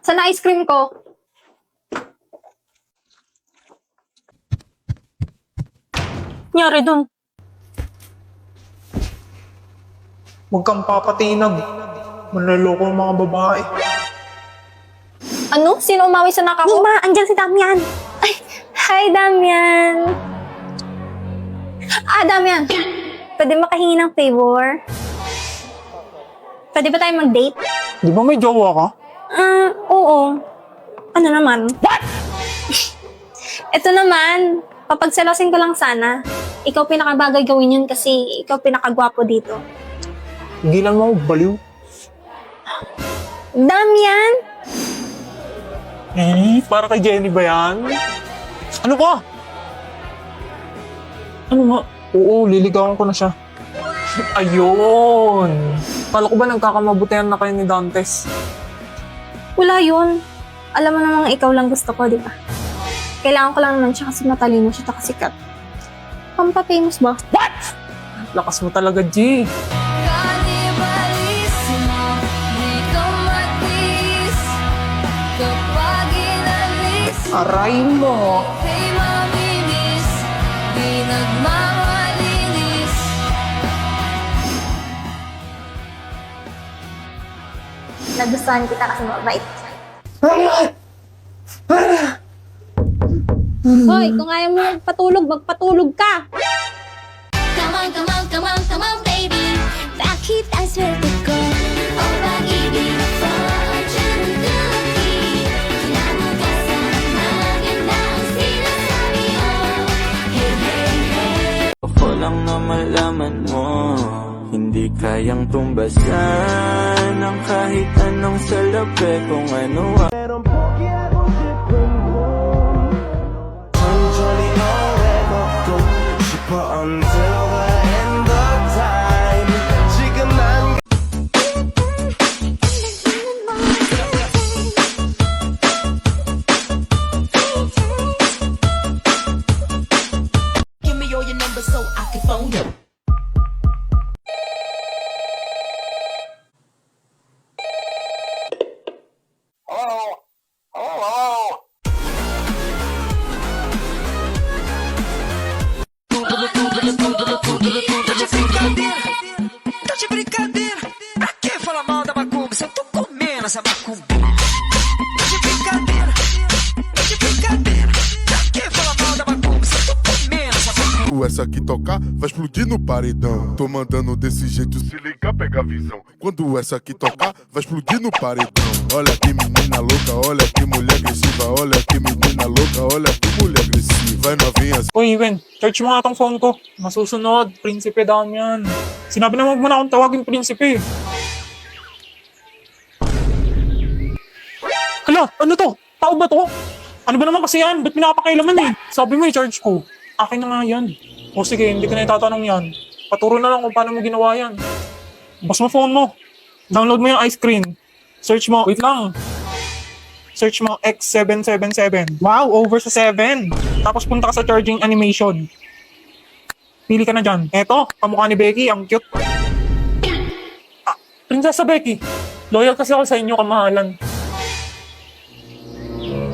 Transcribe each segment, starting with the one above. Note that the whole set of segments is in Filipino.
Saan na ice cream ko? Nyari dun. Huwag kang papatinag. Manloloko ang mga babae. Ano? Sino umawi sa naka ko? Nima, andyan si Damian. Ay, hi Damian. Damian. Pwede makahingi ng favor? Pwede ba tayo mag-date? Di ba may jowa ka? Oo. Ano naman? What? Ito naman, papagsalosin ko lang sana. Ikaw pinakabagay gawin yun kasi ikaw pinakagwapo dito. Higilan mo, baliw. Damian! Para kay Jenny ba yan? Ano ka? Ano nga? Oo, liligawan ko na siya. Ayun! Kala ko ba nagkakamabutihan na kayo ni Dantes? Wala yun. Alam mo namang ikaw lang gusto ko, di ba? Kailangan ko lang naman siya kasi matalino siya at sikat. Pampa-famous ba? What? Lakas mo talaga, G. Aray mo. Nagustuhan kita kasi mabait. Hoy, kung ayaw mo magpatulog, magpatulog ka! Come on, come on, come on, come on, baby. Bakit ang swerte ko? O pag-ibig fortune-cookie. Kinabukasan, maganda ang sinasabi mo. Hey, hey, hey. Ako lang na malaman mo, hindi kayang tumbasan ng kahit anong salapi kung ano. Until the end of time. 지금 난 Give me all your numbers so I can phone you. Tá de brincadeira? Pra que falar mal da macumba se eu tô comendo essa macumba? Tá de brincadeira? Tá de brincadeira? Pra que falar mal da macumba se eu tô comendo essa macumba? Quando essa aqui tocar, vai explodir no paredão. Tô mandando desse jeito, se ligar, pega a visão. Quando essa aqui tocar, vai explodir no paredão. Olha que menina louca, olha que mulher agressiva. Olha que menina louca, olha que mulher agressiva. Vai novinha. Uy, Wen, charge mo nga tong phone ko. Masusunod, Prinsipe Damian. Sinabi na wag mo na akong tawagin Prinsipe. Hala, ano to? Tao ba to? Ano ba naman kasi yan? Ba't pinapakailaman eh? Sabi mo i-charge ko. Akin na nga yan. O sige, hindi ko na itatanong yan. Paturo na lang kung paano mo ginawa yan. Bas mo phone mo. Download mo yung ice cream. Search mo, wait lang. Search mo X777. Wow, over sa 7. Tapos punta ka sa charging animation. Pili ka na dyan. Eto, kamukha ni Becky, ang cute. Prinsesa Becky, loyal kasi ako sa inyo, kamahalan.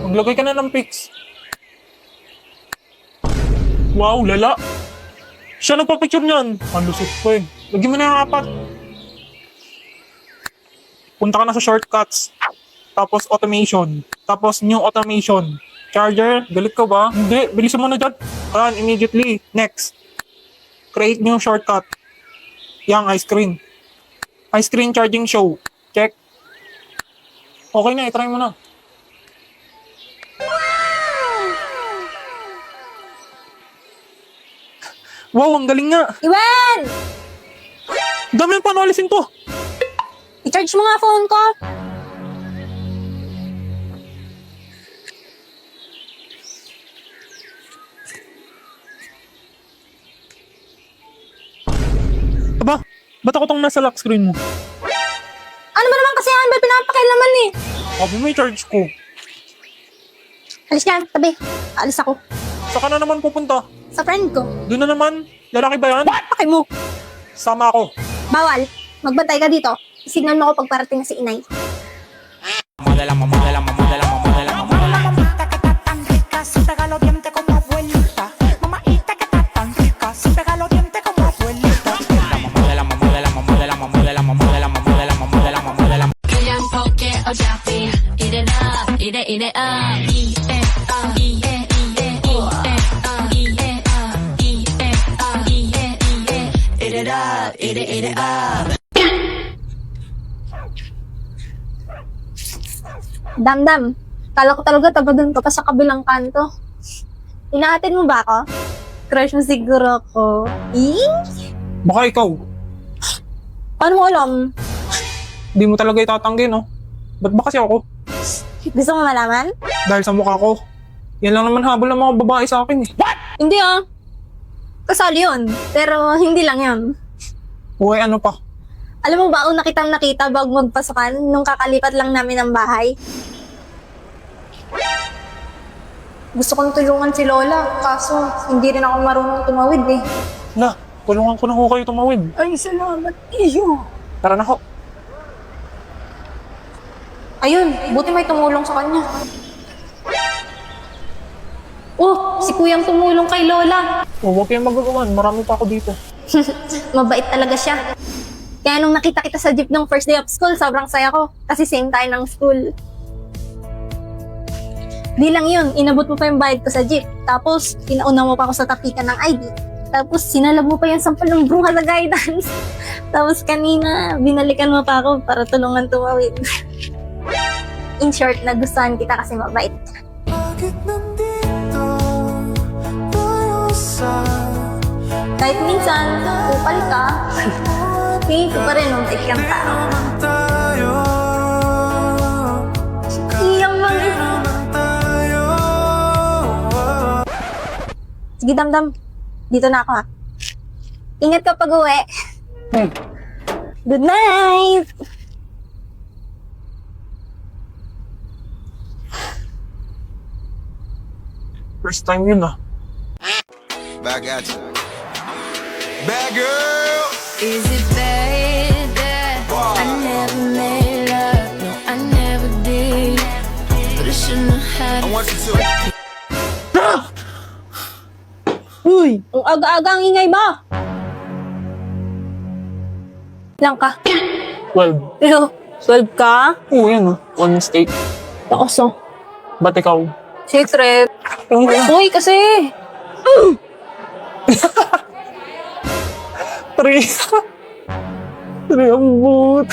Maglagay ka na ng pics. Wow, lala. Siya nagpa-picture niyan. Ang lusot ko eh. Lagyan mo na yung apat. Punta ka na sa shortcuts. Tapos automation. Tapos new automation. Charger, galit ka ba? Hindi, bilisan mo na dyan. Run immediately. Next. Create new shortcut. Yang ice cream. Ice cream charging show. Check. Okay na, itry mo na. Wow, ang galing nga. Iwan! Dami yung paano alisin to. I-charge mo nga phone ko. Aba, ba't ako tong nasa lock screen mo? Ano ba naman kasi yan? Ba't pinapakailaman eh? Sabi mo i-charge ko. Alis yan, tabi. Alis ako. Saan ka na naman pupunta? Sa friend ko. Doon na naman. Lalaki ba yan? Pakay mo. Sama ako. Bawal. Magbantay ka dito. Signal mo ako pag parating na si inay. Modela, up, eat it up. Damdam, kala ko talaga taga doon ka pa sa kabilang kanto. Inaatin mo ba ako? Crush mo siguro ako. Baka ikaw, Paano mo alam? di mo talaga itatanggi, no? Ba't ba kasi ako? Gusto mo malaman? Dahil sa mukha ko. Yan lang naman habol ng mga babae sa akin, eh. Hindi ah. Kasali yun. Pero hindi lang yun. Uy, ano pa? Alam mo ba una kitang nakita bago magpasukan nung kakalipat lang namin ng bahay? Gusto kong tulungan si Lola, kaso hindi rin ako marunong tumawid eh. Na, tulungan ko na ho kayo tumawid. Ay, salamat iyo. Tara na ho. Ayun, buti may tumulong sa kanya. Oh, si Kuyang tumulong kay Lola. Huwag kayong magagawan, marami pa ako dito. Mabait talaga siya. Kaya nung nakita kita sa jeep ng first day of school, sobrang saya ko. Kasi same tayo ng school. Di lang yun, inabot mo pa yung bayad ko sa jeep. Tapos, pinauna mo pa ako sa tapikan ng ID. Tapos, sinalab mo pa yung sampal ng bruha sa guidance. Tapos, kanina, binalikan mo pa ako para tulungan tumawid. In short, nagustuhan kita kasi mabait. Bakit nandito tayo sa Kahit minsan, kupal ka, tingin ko pa rin nung kang tao. tayo? Iyang mga... Tayo. Sige, Damdam. Dito na ako ha. Ingat ka pag uwi. Good night! First time yun, ah. Back at you. Bad girl. Is it bad that I never made love? No, I never did. But I shouldn't have had I want you to. Uy! Ang aga-aga ang ingay ba? Lang ka. 12. Pero, 12 ka? Oo, yan, ah. One mistake. Takoso. Ba't ikaw? Secret. Uy, kasi! Three. Three ang boot.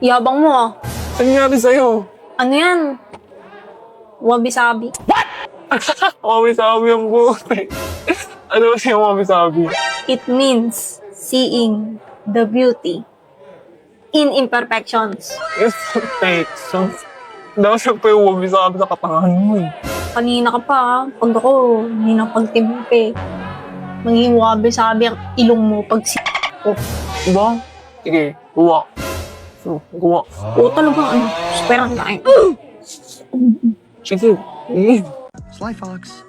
Yabang mo ah. Ano nangyari sa'yo? Ano yan? Wabi-sabi. Wabi-sabi ang boot. Ano ba siya wabi-sabi? It means seeing the beauty in imperfections. Yes, perfection. Daw siya pa yung wabi-sabi sa katangahan mo, eh. Kanina ka pa ah. Pag ako, hindi na pagtimpe. Maging wabi-sabi ang ilong mo pag ko. Diba? Sige, gawa. So, gawa. Oo talaga ano. Superang tayo. Sige. Eh. Sly Fox,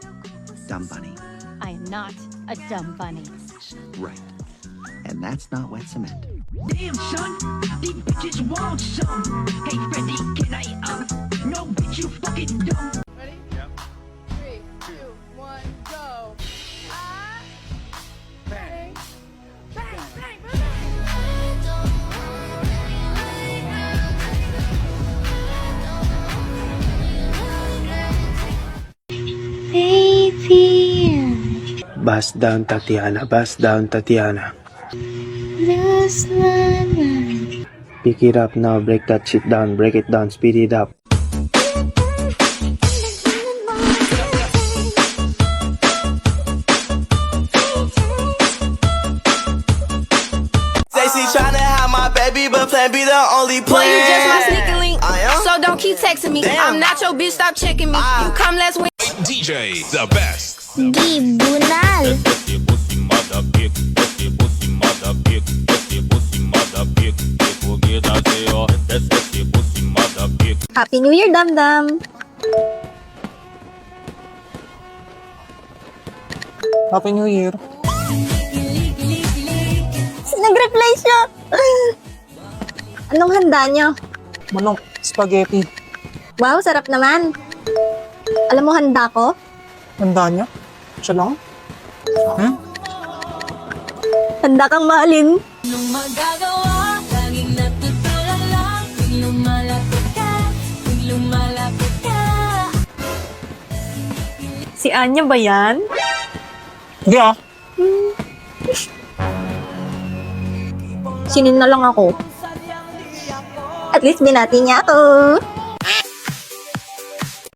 Dumb Bunny. I am not a dumb bunny. Right. And that's not wet cement. Damn, son, these bitches want some. Hey, Freddy, can I, no, bitch, you fucking dumb. Bust down, Tatiana. Bust down, Tatiana. Pick it up now. Break that shit down. Break it down. Speed it up. They see tryna have my baby, but plan B the only plan. Boy, you just my sneaking link. I am. So don't keep texting me. Damn. I'm not your bitch, stop checking me. You come last week. DJ, the best. Di bunal. Happy New Year, Damdam! Happy New Year. Nag-reply siya! Anong handa niyo? Manok, spaghetti. Wow, sarap naman. Alam mo handa ko? Handa niya? Siya lang? Hmm? Handa kang mahalin. Anong magagawa? Laging natutulala. Pag lumalapit ka, pag lumalapit ka. Si Anya ba yan? Hindi, ah. pansinin na lang ako. At least binati niya ako.